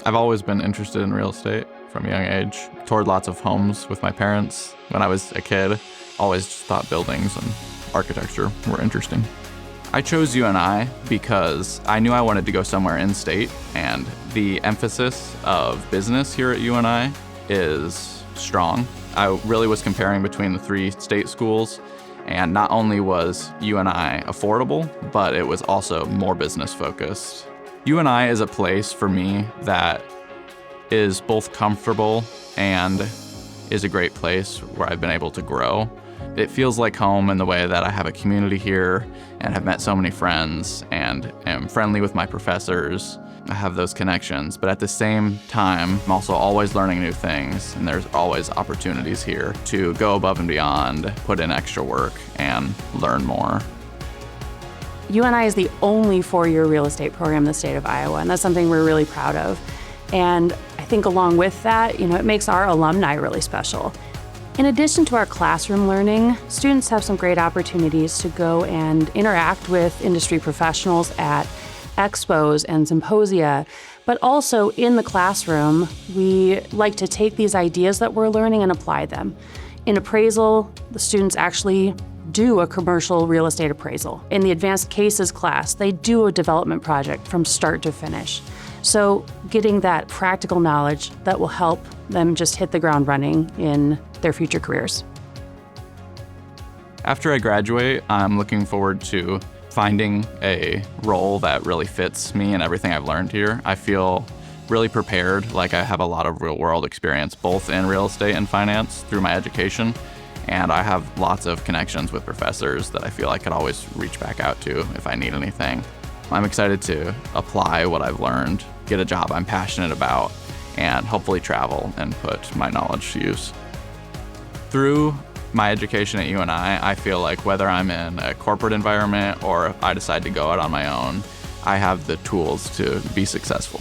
I've always been interested in real estate from a young age. Toured lots of homes with my parents when I was a kid. Always just thought buildings and architecture were interesting. I chose UNI because I knew I wanted to go somewhere in-state, and the emphasis of business here at UNI is strong. I really was comparing between the 3 state schools, and not only was UNI affordable, but it was also more business focused. UNI is a place for me that is both comfortable and is a great place where I've been able to grow. It feels like home in the way that I have a community here and have met so many friends and am friendly with my professors. I have those connections, but at the same time, I'm also always learning new things, and there's always opportunities here to go above and beyond, put in extra work, and learn more. UNI is the only 4-year real estate program in the state of Iowa, and that's something we're really proud of. And I think along with that, it makes our alumni really special. In addition to our classroom learning, students have some great opportunities to go and interact with industry professionals at expos and symposia, but also in the classroom, we like to take these ideas that we're learning and apply them. In appraisal, the students actually do a commercial real estate appraisal. In the advanced cases class, they do a development project from start to finish. So getting that practical knowledge that will help them just hit the ground running in their future careers. After I graduate, I'm looking forward to finding a role that really fits me and everything I've learned here. I feel really prepared, like I have a lot of real-world experience, both in real estate and finance through my education, and I have lots of connections with professors that I feel I could always reach back out to if I need anything. I'm excited to apply what I've learned, get a job I'm passionate about, and hopefully travel and put my knowledge to use. Through my education at UNI, I feel like whether I'm in a corporate environment or if I decide to go out on my own, I have the tools to be successful.